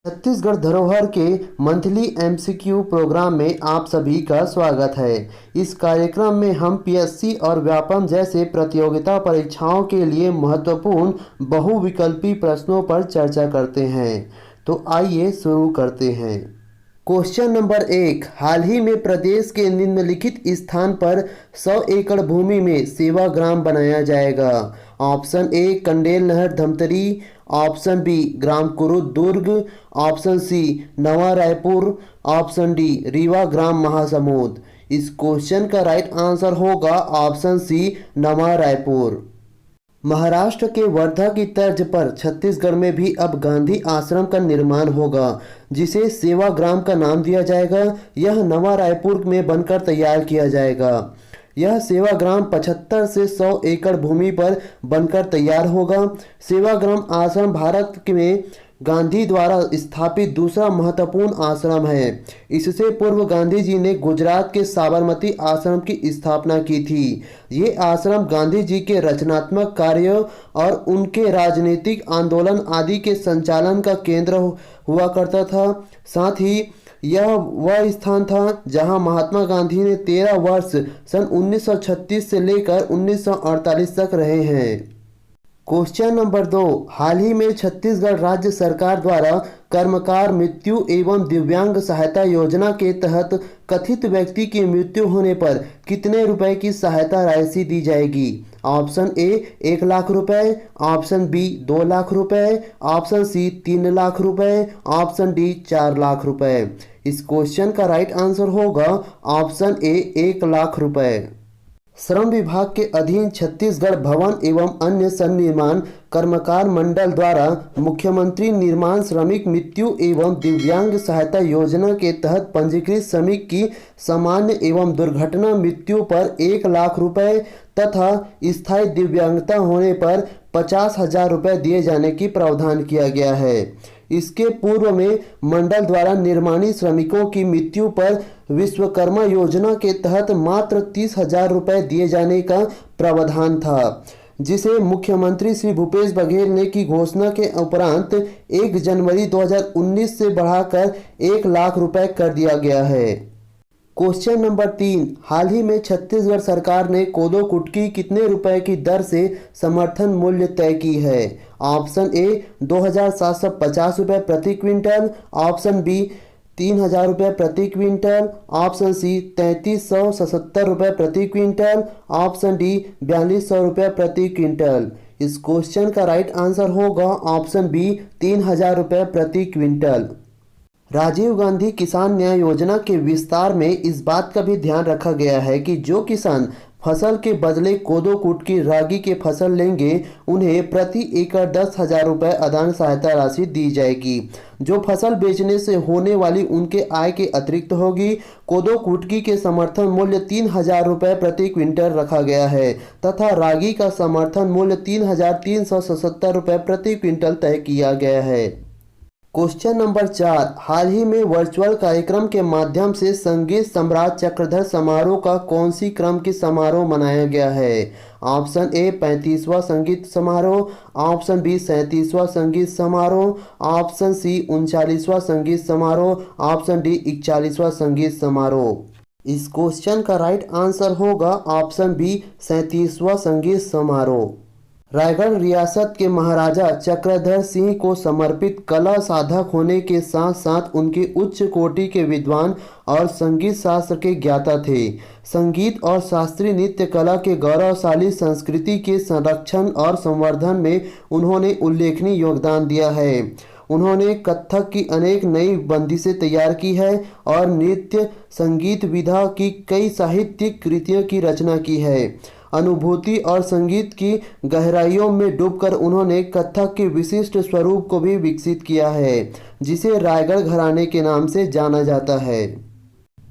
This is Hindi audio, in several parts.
छत्तीसगढ़ धरोहर के मंथली एमसीक्यू प्रोग्राम में आप सभी का स्वागत है। इस कार्यक्रम में हम पीएससी और व्यापम जैसे प्रतियोगिता परीक्षाओं के लिए महत्वपूर्ण बहुविकल्पी प्रश्नों पर चर्चा करते हैं। तो आइए शुरू करते हैं। क्वेश्चन नंबर 1, हाल ही में प्रदेश के निम्नलिखित स्थान पर 100 एकड़ भूमि में सेवाग्राम बनाया जाएगा। ऑप्शन ए कंडेल नहर धमतरी, ऑप्शन बी ग्राम कुरुद दुर्ग, ऑप्शन सी नवा रायपुर, ऑप्शन डी रीवा ग्राम महासमुंद। इस क्वेश्चन का राइट आंसर होगा ऑप्शन सी नवा रायपुर। महाराष्ट्र के वर्धा की तर्ज पर छत्तीसगढ़ में भी अब गांधी आश्रम का निर्माण होगा, जिसे सेवाग्राम का नाम दिया जाएगा। यह नवा रायपुर में बनकर तैयार किया जाएगा। यह सेवाग्राम 75 से 100 एकड़ भूमि पर बनकर तैयार होगा। सेवाग्राम आश्रम भारत में गांधी द्वारा स्थापित दूसरा महत्वपूर्ण आश्रम है। इससे पूर्व गांधी जी ने गुजरात के साबरमती आश्रम की स्थापना की थी। ये आश्रम गांधी जी के रचनात्मक कार्यों और उनके राजनीतिक आंदोलन आदि के संचालन का केंद्र हुआ करता था। साथ ही यह वह स्थान था जहां महात्मा गांधी ने 13 वर्ष सन 1936 से लेकर 1948 तक रहे हैं। क्वेश्चन नंबर 2, हाल ही में छत्तीसगढ़ राज्य सरकार द्वारा कर्मकार मृत्यु एवं दिव्यांग सहायता योजना के तहत कथित व्यक्ति की मृत्यु होने पर कितने रुपए की सहायता राशि दी जाएगी। ऑप्शन ए 1 लाख रुपए, ऑप्शन बी 2 लाख रुपए, ऑप्शन सी 3 लाख रुपए, ऑप्शन डी 4 लाख रुपए। इस क्वेश्चन का राइट आंसर होगा ऑप्शन ए 1 लाख रुपए। श्रम विभाग के अधीन छत्तीसगढ़ भवन एवं अन्य सन्निर्माण कर्मकार मंडल द्वारा मुख्यमंत्री निर्माण श्रमिक मृत्यु एवं दिव्यांग सहायता योजना के तहत पंजीकृत श्रमिक की सामान्य एवं दुर्घटना मृत्यु पर 1 लाख रुपए तथा स्थायी दिव्यांगता होने पर 50,000 रुपये दिए जाने की प्रावधान किया गया है। इसके पूर्व में मंडल द्वारा निर्माणी श्रमिकों की मृत्यु पर विश्वकर्मा योजना के तहत मात्र 30,000 रुपये दिए जाने का प्रावधान था, जिसे मुख्यमंत्री श्री भूपेश बघेल ने की घोषणा के उपरांत 1 जनवरी 2019 से बढ़ाकर 1 लाख रुपए कर दिया गया है। क्वेश्चन नंबर 3, हाल ही में छत्तीसगढ़ सरकार ने कोदो कुटकी कितने रुपए की दर से समर्थन मूल्य तय की है। ऑप्शन ए 2,750 रुपये प्रति क्विंटल, ऑप्शन बी 3,000 रुपये प्रति क्विंटल, ऑप्शन सी 3,377 रुपये प्रति क्विंटल, ऑप्शन डी 4,200 रुपये प्रति क्विंटल। इस क्वेश्चन का राइट आंसर होगा ऑप्शन बी 3,000 रुपये प्रति क्विंटल। राजीव गांधी किसान न्याय योजना के विस्तार में इस बात का भी ध्यान रखा गया है कि जो किसान फसल के बदले कोदो कुटकी रागी के फसल लेंगे उन्हें प्रति एकड़ 10,000 रुपये अनुदान सहायता राशि दी जाएगी, जो फसल बेचने से होने वाली उनके आय के अतिरिक्त होगी। कोदो कुटकी के समर्थन मूल्य 3,000 रुपये प्रति क्विंटल रखा गया है तथा रागी का समर्थन मूल्य 3,377 रुपये प्रति क्विंटल तय किया गया है। क्वेश्चन नंबर 4, हाल ही में वर्चुअल कार्यक्रम के माध्यम से संगीत सम्राट चक्रधर समारोह का कौन सी क्रम की समारोह मनाया गया है। ऑप्शन ए 35वां संगीत समारोह, ऑप्शन बी 37वां संगीत समारोह, ऑप्शन सी 39वां संगीत समारोह, ऑप्शन डी 41वां संगीत समारोह। इस क्वेश्चन का राइट आंसर होगा ऑप्शन बी 37वां संगीत समारोह। रायगढ़ रियासत के महाराजा चक्रधर सिंह को समर्पित कला साधक होने के साथ साथ उनके उच्च कोटि के विद्वान और संगीत शास्त्र के ज्ञाता थे। संगीत और शास्त्रीय नृत्य कला के गौरवशाली संस्कृति के संरक्षण और संवर्धन में उन्होंने उल्लेखनीय योगदान दिया है। उन्होंने कथक की अनेक नई बंदिशें तैयार की है और नृत्य संगीत विधा की कई साहित्यिक कृतियों की रचना की है। अनुभूति और संगीत की गहराइयों में डूबकर उन्होंने कथक के विशिष्ट स्वरूप को भी विकसित किया है, जिसे रायगढ़ घराने के नाम से जाना जाता है।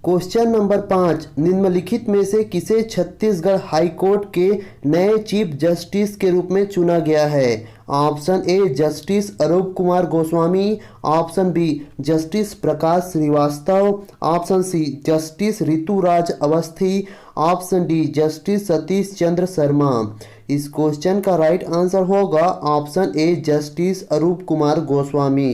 क्वेश्चन नंबर 5, निम्नलिखित में से किसे छत्तीसगढ़ हाई कोर्ट के नए चीफ जस्टिस के रूप में चुना गया है। Option A Justice Arup Kumar Goswami, option B Justice Prakash Shrivastava, option C Justice Rituraj Awasthi, option D Justice Satish Chandra Sharma. इस क्वेश्चन का राइट आंसर होगा option A Justice Arup Kumar Goswami.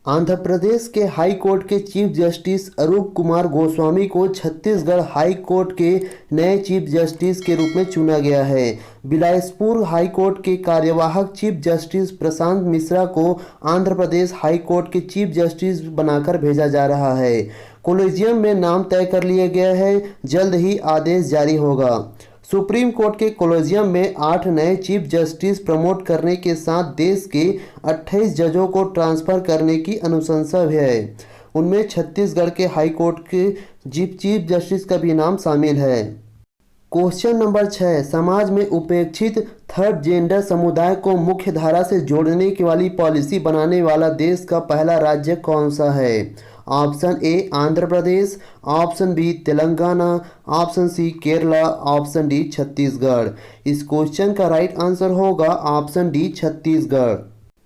Andhra Pradesh के हाई कोर्ट के चीफ जस्टिस अरूप कुमार गोस्वामी को छत्तीसगढ़ हाई कोर्ट के नए चीफ जस्टिस के रूप में चुना गया है। बिलासपुर हाई कोर्ट के कार्यवाहक चीफ जस्टिस प्रशांत मिश्रा को आंध्र प्रदेश हाई कोर्ट के चीफ जस्टिस बनाकर भेजा जा रहा है। कोलेजियम में नाम तय कर लिया गया है, जल्द ही आदेश जारी होगा। सुप्रीम कोर्ट के कोलेजियम में 8 नए चीफ जस्टिस प्रमोट करने के साथ देश के 28 जजों को ट्रांसफर करने की अनुशंसा है। उनमें छत्तीसगढ़ के हाई कोर्ट के चीफ जस्टिस का भी नाम शामिल है। क्वेश्चन नंबर 6, समाज में उपेक्षित थर्ड जेंडर समुदाय को मुख्य धारा से जोड़ने की वाली पॉलिसी बनाने वाला देश का पहला राज्य कौन सा है? Option A Andhra Pradesh, option B Telangana, option C Kerala, option D Chhattisgarh. इस क्वेश्चन का राइट आंसर होगा ऑप्शन डी छत्तीसगढ़।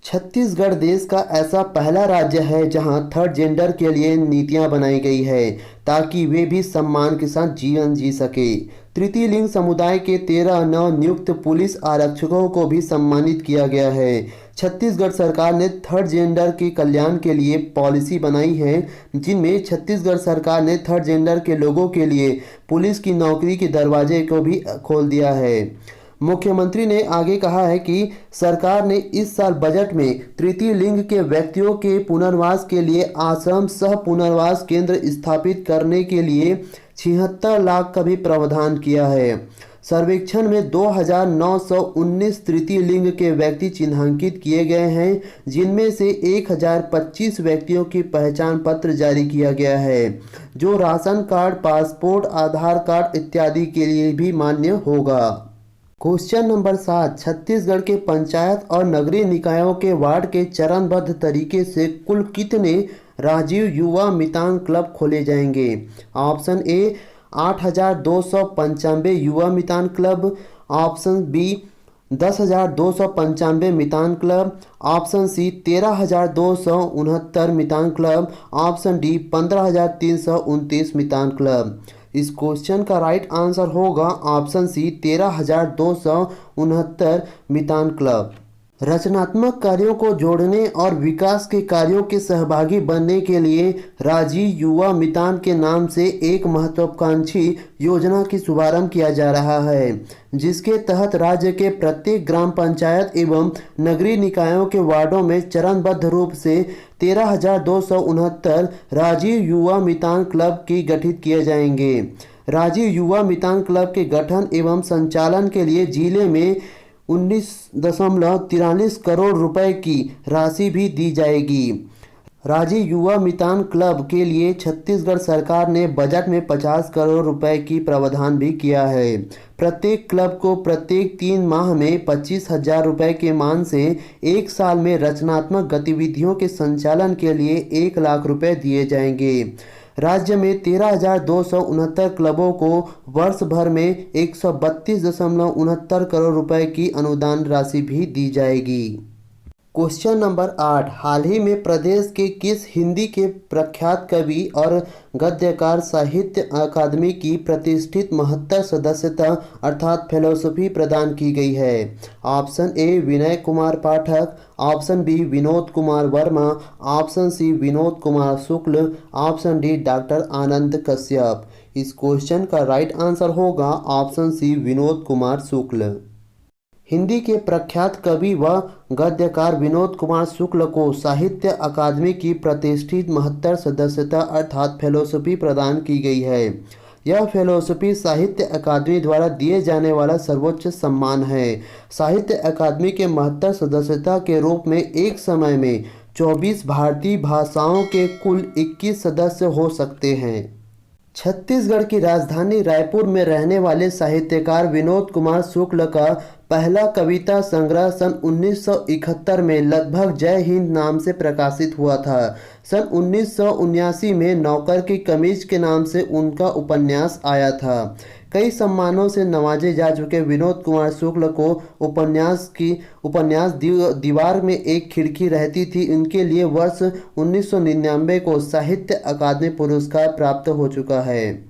छत्तीसगढ़ देश का ऐसा पहला राज्य है जहां थर्ड जेंडर के लिए नीतियां बनाई गई है ताकि वे भी सम्मान के साथ जीवन जी सके। तृतीय लिंग समुदाय के 13 नव नियुक्त पुलिस आरक्षकों को भी सम्मानित किया गया है। छत्तीसगढ़ सरकार ने थर्ड जेंडर के कल्याण के लिए पॉलिसी बनाई है, जिनमें छत्तीसगढ़ सरकार ने थर्ड जेंडर के लोगों के लिए पुलिस की नौकरी के दरवाजे को भी खोल दिया है। मुख्यमंत्री ने आगे कहा है कि सरकार ने इस साल बजट में तृतीय लिंग के व्यक्तियों के पुनर्वास के लिए आश्रम सह पुनर्वास केंद्र स्थापित करने के लिए 76 लाख का भी प्रावधान किया है। सर्वेक्षण में 2919 तृतीय लिंग के व्यक्ति चिन्हांकित किए गए हैं, जिनमें से 1025 व्यक्तियों की पहचान पत्र जारी किया गया है, जो राशन कार्ड, पासपोर्ट, आधार कार्ड इत्यादि के लिए भी मान्य होगा। क्वेश्चन नंबर 7, छत्तीसगढ़ के पंचायत और नगरीय निकायों के वार्ड के चरणबद्ध तरीके से कुल कितने राजीव युवा मितान क्लब खोले जाएंगे? ऑप्शन ए 8,295 युवा मितान क्लब, ऑप्शन बी 10,295 मितान क्लब, ऑप्शन सी 13,269 मितान क्लब, ऑप्शन डी 15,329 मितान क्लब। इस क्वेश्चन का राइट आंसर होगा ऑप्शन सी 13,269 मितान क्लब। रचनात्मक कार्यों को जोड़ने और विकास के कार्यों के सहभागी बनने के लिए राजीव युवा मितान के नाम से एक महत्वाकांक्षी योजना की शुभारंभ किया जा रहा है, जिसके तहत राज्य के प्रत्येक ग्राम पंचायत एवं नगरीय निकायों के वार्डों में चरणबद्ध रूप से 13,269 राजीव युवा मितान क्लब की गठित किए जाएंगे। राजीव युवा मितान क्लब के गठन एवं संचालन के लिए जिले में 19.43 करोड़ रुपए की राशि भी दी जाएगी। राजीव युवा मितान क्लब के लिए छत्तीसगढ़ सरकार ने बजट में 50 करोड़ रुपए की प्रावधान भी किया है। प्रत्येक क्लब को प्रत्येक 3 माह में 25,000 रुपये के मान से एक साल में रचनात्मक गतिविधियों के संचालन के लिए 1 लाख रुपए दिए जाएंगे। राज्य में 13,269 क्लबों को वर्ष भर में 132.69 करोड़ रुपए की अनुदान राशि भी दी जाएगी। क्वेश्चन नंबर 8, हाल ही में प्रदेश के किस हिंदी के प्रख्यात कवि और गद्यकार साहित्य अकादमी की प्रतिष्ठित महत्तर सदस्यता अर्थात फेलोशिप प्रदान की गई है? Option A Vinay Kumar Pathak, option B Vinod Kumar Verma, option C Vinod Kumar Shukla, option D doctor Anand Kashyap. इस क्वेश्चन का राइट आंसर होगा ऑप्शन सी विनोद कुमार शुक्ल। हिंदी के प्रख्यात कवि व गद्यकार विनोद कुमार शुक्ल को साहित्य अकादमी की प्रतिष्ठित महत्तर सदस्यता अर्थात फेलोशिप प्रदान की गई है। यह फेलोशिप साहित्य अकादमी द्वारा दिए जाने वाला सर्वोच्च सम्मान है। साहित्य अकादमी के महत्तर सदस्यता के रूप में एक समय में 24 भारतीय भाषाओं के कुल 21 सदस्य हो सकते हैं। छत्तीसगढ़ की राजधानी रायपुर में रहने वाले साहित्यकार विनोद कुमार शुक्ल का पहला कविता संग्रह सन 1971 में लगभग जय हिंद नाम से प्रकाशित हुआ था। सन 1979 में नौकर की कमीज के नाम से उनका उपन्यास आया था। कई सम्मानों से नवाजे जा चुके विनोद कुमार शुक्ल को उपन्यास दीवार में एक खिड़की रहती थी उनके लिए वर्ष 1999 को साहित्य अकादमी पुरस्कार प्राप्त हो चुका है।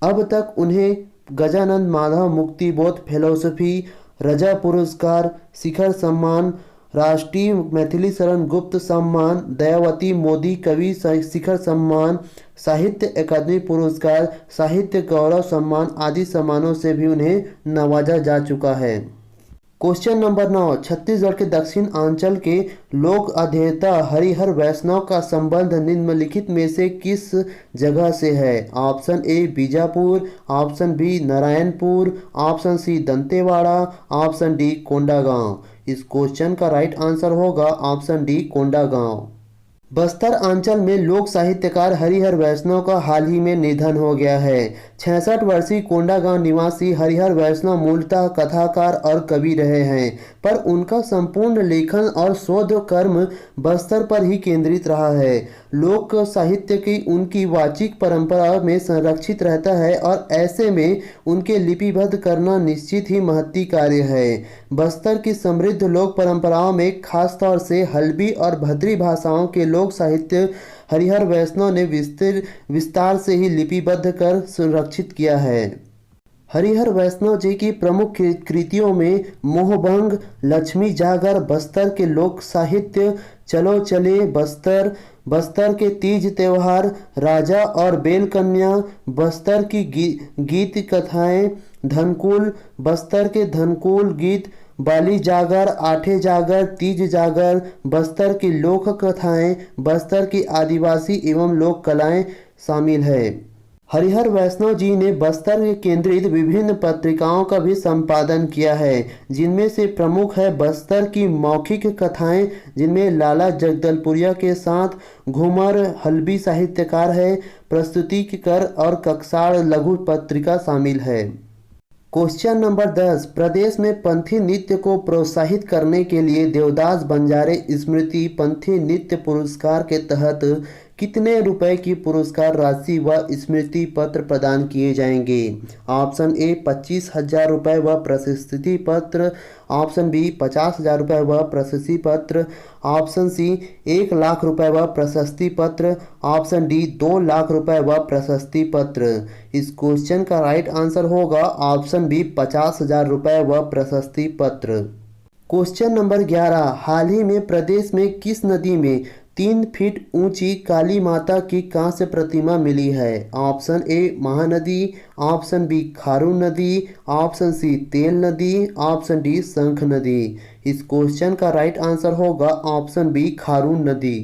अब तक उन्हें गजानन माधव मुक्तिबोध फेलोशिप, रजा पुरस्कार, शिखर सम्मान, राष्ट्रीय मैथिली शरण गुप्त सम्मान, दयावती मोदी कवि शिखर सम्मान, साहित्य अकादमी पुरस्कार, साहित्य गौरव सम्मान आदि सम्मानों से भी उन्हें नवाजा जा चुका है। क्वेश्चन नंबर 9, छत्तीसगढ़ के दक्षिणांचल के लोक अध्येता हरिहर वैष्णव का संबंध निम्नलिखित में से किस जगह से है? Option A Bijapur, option B Narayanpur, option C Dantewada, option D Kondagaon. इस क्वेश्चन का राइट आंसर होगा ऑप्शन डी कोंडागांव। बस्तर अंचल में लोक साहित्यकार हरिहर वैष्णव का हाल ही में निधन हो गया है। 66 वर्षीय कोंडागांव निवासी हरिहर वैष्णव मूलतः कथाकार और कवि रहे हैं, पर उनका संपूर्ण लेखन और शोध कर्म बस्तर पर ही केंद्रित रहा है। लोक साहित्य की उनकी वाचिक परंपरा में संरक्षित रहता है और ऐसे में उनके लिपिबद्ध करना निश्चित ही महत्ती कार्य है। बस्तर की समृद्ध लोक परंपराओं में खासतौर से हल्बी और भद्री भाषाओं के लोक साहित्य हरिहर वैष्णव ने विस्तार से ही लिपिबद्ध कर संरक्षित किया है। हरिहर वैष्णव जी की प्रमुख कृतियों में मोहभंग, लक्ष्मी जागर, बस्तर के लोक साहित्य, चलो चले बस्तर, बस्तर के तीज त्योहार, राजा और बेल कन्या, बस्तर की गीत कथाएं, धनकुल, बस्तर के धनकुल गीत, बाली जागर, आठे जागर, तीज जागर, बस्तर की लोक कथाएं, बस्तर की आदिवासी एवं लोक कलाएं शामिल है। हरिहर वैष्णव जी ने बस्तर के केंद्रित विभिन्न पत्रिकाओं का भी संपादन किया है, जिनमें से प्रमुख है बस्तर की मौखिक कथाएं, जिनमें लाला जगदलपुरिया के साथ घूमर हल्बी साहित्यकार है, प्रस्तुतिकर और कक्षाड़ लघु पत्रिका शामिल है। क्वेश्चन नंबर 10, प्रदेश में पंथी नृत्य को प्रोत्साहित करने के लिए देवदास बंजारे स्मृति पंथी नृत्य पुरस्कार के तहत कितने रुपए की पुरस्कार राशि व स्मृति पत्र प्रदान किए जाएंगे? ऑप्शन ए 25,000 रुपये व प्रशस्ति पत्र, ऑप्शन बी 50,000 रुपये व प्रशस्ति पत्र, ऑप्शन सी 1,00,000 रुपये व प्रशस्ति पत्र, ऑप्शन डी 2,00,000 रुपये व प्रशस्ति पत्र। इस क्वेश्चन का राइट आंसर होगा ऑप्शन बी 50,000 रुपये व प्रशस्ति पत्र। क्वेश्चन नंबर 11, हाल ही में प्रदेश में किस नदी में 3 फीट ऊंची काली माता की कांस्य प्रतिमा मिली है? Option A Mahanadi, option B Kharun नदी, ऑप्शन सी तेल नदी, ऑप्शन डी शंख नदी। इस क्वेश्चन का राइट आंसर होगा ऑप्शन बी खारून नदी।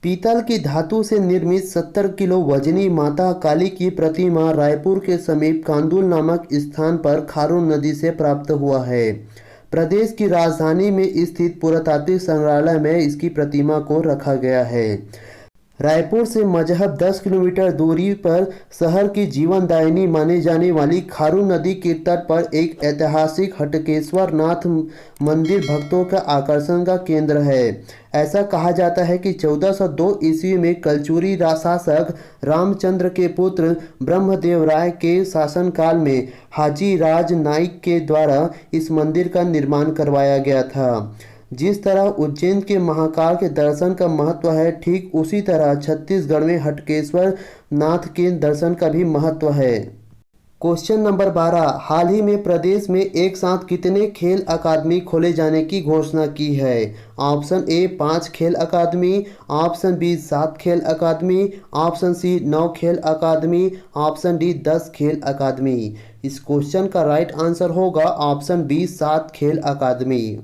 पीतल की धातु से निर्मित 70 किलो वजनी माता काली की प्रतिमा रायपुर के समीप कांदुल नामक स्थान पर खारून नदी से प्राप्त हुआ है। प्रदेश की राजधानी में स्थित पुरातात्विक संग्रहालय में इसकी प्रतिमा को रखा गया है। रायपुर से मजहब 10 किलोमीटर दूरी पर शहर की जीवनदायिनी मानी जाने वाली खारून नदी के तट पर एक ऐतिहासिक हटकेश्वर नाथ मंदिर भक्तों का आकर्षण का केंद्र है। ऐसा कहा जाता है कि 1402 ईस्वी में कलचुरी शासक रामचंद्र के पुत्र ब्रह्मदेव राय के शासनकाल में हाजी राज नाईक के द्वारा इस मंदिर का निर्माण करवाया गया था। जिस तरह उज्जैन के महाकाल के दर्शन का महत्व है, ठीक उसी तरह छत्तीसगढ़ में हटकेश्वर नाथ के दर्शन का भी महत्व है। क्वेश्चन नंबर 12, हाल ही में प्रदेश में एक साथ कितने खेल अकादमी खोले जाने की घोषणा की है? ऑप्शन ए 5 खेल अकादमी, ऑप्शन बी 7 खेल अकादमी, ऑप्शन सी 9 खेल अकादमी, ऑप्शन डी 10 खेल अकादमी। इस क्वेश्चन का राइट आंसर होगा ऑप्शन बी 7 खेल अकादमी।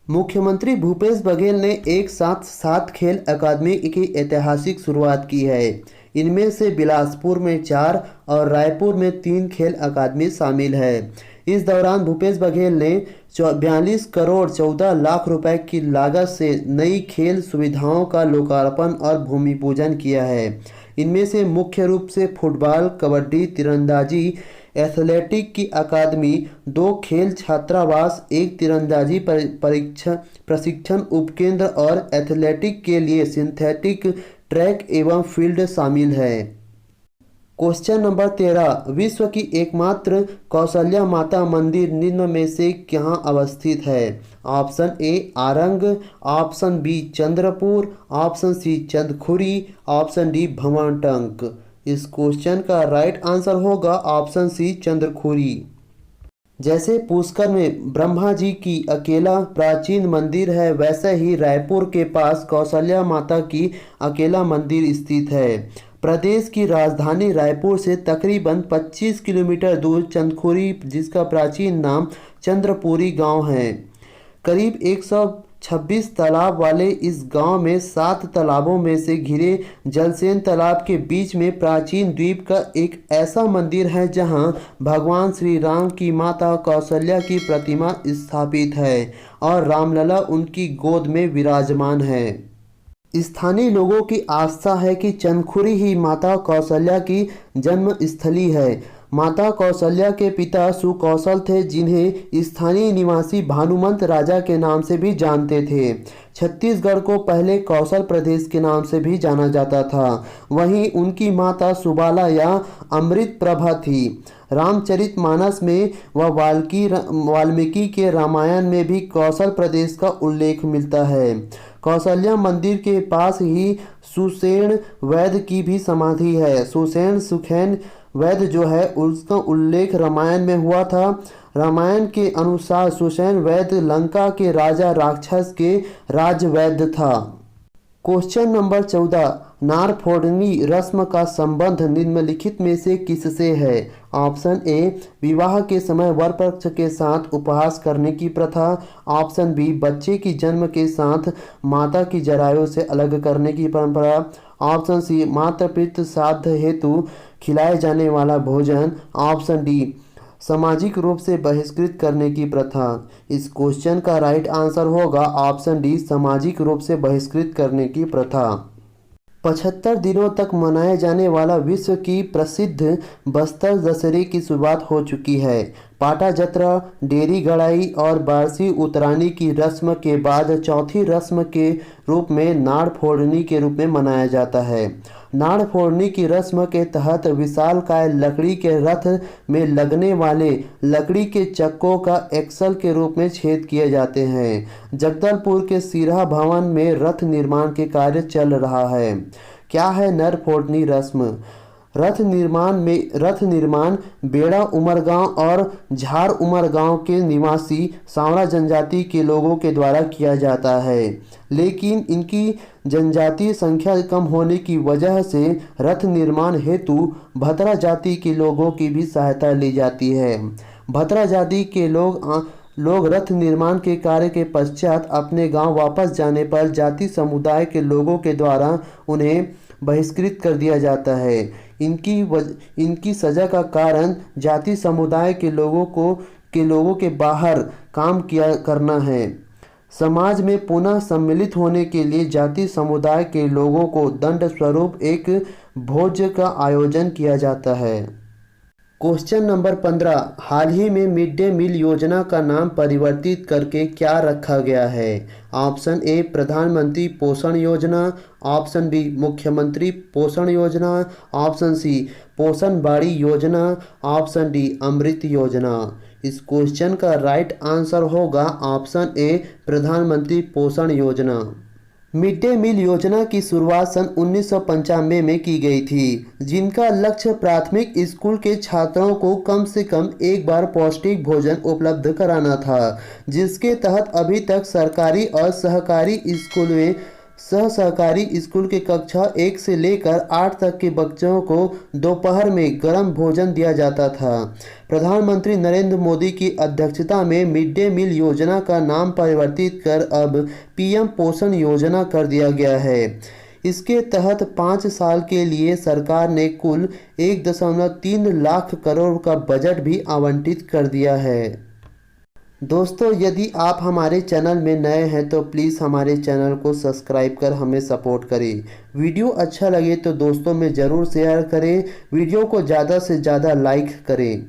मुख्यमंत्री भूपेश बघेल ने एक साथ 7 खेल अकादमी की ऐतिहासिक शुरुआत की है। इनमें से बिलासपुर में 4 और रायपुर में 3 खेल अकादमी शामिल है। इस दौरान भूपेश बघेल ने 42 करोड़ 14 लाख रुपए की लागत से नई खेल सुविधाओं का लोकार्पण और भूमि पूजन किया है। इनमें से मुख्य रूप से फुटबॉल, कबड्डी, तीरंदाजी, एथलेटिक की अकादमी, 2 खेल छात्रावास, 1 तीरंदाजी प्रशिक्षण उपकेंद्र और एथलेटिक के लिए सिंथेटिक ट्रैक एवं फील्ड शामिल है। क्वेश्चन नंबर 13, विश्व की एकमात्र कौशल्या माता मंदिर निम्न में से कहाँ अवस्थित है? Option A Arang, option B Chandrapur, option C Chandkhuri, option D Bhanwartank. इस क्वेश्चन का राइट आंसर होगा ऑप्शन सी चंद्रखुरी। जैसे पुष्कर में ब्रह्मा जी की अकेला प्राचीन मंदिर है, वैसे ही रायपुर के पास कौशल्या माता की अकेला मंदिर स्थित है। प्रदेश की राजधानी रायपुर से तकरीबन 25 किलोमीटर दूर चंदखुरी, जिसका प्राचीन नाम चंद्रपुरी गांव है, करीब 126 तालाब वाले इस गांव में 7 तालाबों में से घिरे जलसेन तालाब के बीच में प्राचीन द्वीप का एक ऐसा मंदिर है जहां भगवान श्री राम की माता कौशल्या की प्रतिमा स्थापित है और रामलला उनकी गोद में विराजमान है। स्थानीय लोगों की आस्था है कि चंदखुरी ही माता कौशल्या की जन्म स्थली है। माता कौशल्या के पिता सुकौशल थे, जिन्हें स्थानीय निवासी भानुमंत राजा के नाम से भी जानते थे। छत्तीसगढ़ को पहले कौशल प्रदेश के नाम से भी जाना जाता था। वहीं उनकी माता सुबाला या अमृत प्रभा थी। रामचरितमानस में व वाल्मीकि के रामायण में भी कौशल प्रदेश का उल्लेख मिलता है। कौशल्या मंदिर के पास ही सुषेण वैद्य की भी समाधि है। सुखैन वैद्य जो है उसका उल्लेख रामायण में हुआ था। रामायण के अनुसार सुषेण वैद्य लंका के राजा राक्षस के राजवैद्य था। क्वेश्चन नंबर 14, नार फोड़नी रस्म का संबंध निम्नलिखित में से किससे है? ऑप्शन ए, विवाह के समय वर पक्ष के साथ उपहास करने की प्रथा। ऑप्शन बी, बच्चे की जन्म के साथ माता की जरायु से अलग करने की परंपरा। ऑप्शन सी, मातृ पितृ श्राद्ध हेतु खिलाए जाने वाला भोजन। ऑप्शन डी, सामाजिक रूप से बहिष्कृत करने की प्रथा। इस क्वेश्चन का राइट आंसर होगा ऑप्शन डी, सामाजिक रूप से बहिष्कृत करने की प्रथा। 75 दिनों तक मनाए जाने वाला विश्व की प्रसिद्ध बस्तर दशहरे की शुरुआत हो चुकी है। पाटा जत्रा, डेरी गड़ाई और बारसी उतरानी की रस्म के बाद चौथी रस्म के रूप में नाड़ फोड़नी के रूप में मनाया जाता है। नाड़ फोड़नी की रस्म के तहत विशालकाय लकड़ी के रथ में लगने वाले लकड़ी के चक्कों का एक्सल के रूप में छेद किए जाते हैं। जगदलपुर के सिरहा भवन में रथ निर्माण के कार्य चल रहा है। क्या है नर फोड़नी रस्म? रथ निर्माण बेड़ा उमरगांव और झार उमरगांव के निवासी सांवरा जनजाति के लोगों के द्वारा किया जाता है, लेकिन इनकी जनजातीय संख्या कम होने की वजह से रथ निर्माण हेतु भतरा जाति के लोगों की भी सहायता ली जाती है। भतरा जाति के लोग रथ निर्माण के कार्य के पश्चात अपने गांव वापस जाने पर जाति समुदाय के लोगों के द्वारा उन्हें बहिष्कृत कर दिया जाता है। इनकी सजा का कारण जाति समुदाय के लोगों के बाहर काम करना है। समाज में पुनः सम्मिलित होने के लिए जाति समुदाय के लोगों को दंड स्वरूप एक भोज का आयोजन किया जाता है। क्वेश्चन नंबर 15, हाल ही में मिड डे मील योजना का नाम परिवर्तित करके क्या रखा गया है? ऑप्शन ए, प्रधानमंत्री पोषण योजना। ऑप्शन बी, मुख्यमंत्री पोषण योजना। ऑप्शन सी, पोषण बाड़ी योजना। ऑप्शन डी, अमृत योजना। इस क्वेश्चन का राइट आंसर होगा ऑप्शन ए, प्रधानमंत्री पोषण योजना। मिड डे मील योजना की शुरुआत सन 1995 में की गई थी, जिनका लक्ष्य प्राथमिक स्कूल के छात्रों को कम से कम एक बार पौष्टिक भोजन उपलब्ध कराना था, जिसके तहत अभी तक सरकारी और सहकारी स्कूल के कक्षा 1 से लेकर 8 तक के बच्चों को दोपहर में गर्म भोजन दिया जाता था। प्रधानमंत्री नरेंद्र मोदी की अध्यक्षता में मिड डे मील योजना का नाम परिवर्तित कर अब पीएम पोषण योजना कर दिया गया है। इसके तहत 5 साल के लिए सरकार ने कुल 1.3 लाख करोड़ का बजट भी आवंटित कर दिया है। दोस्तों, यदि आप हमारे चैनल में नए हैं तो प्लीज़ हमारे चैनल को सब्सक्राइब कर हमें सपोर्ट करें। वीडियो अच्छा लगे तो दोस्तों में ज़रूर शेयर करें। वीडियो को ज़्यादा से ज़्यादा लाइक करें।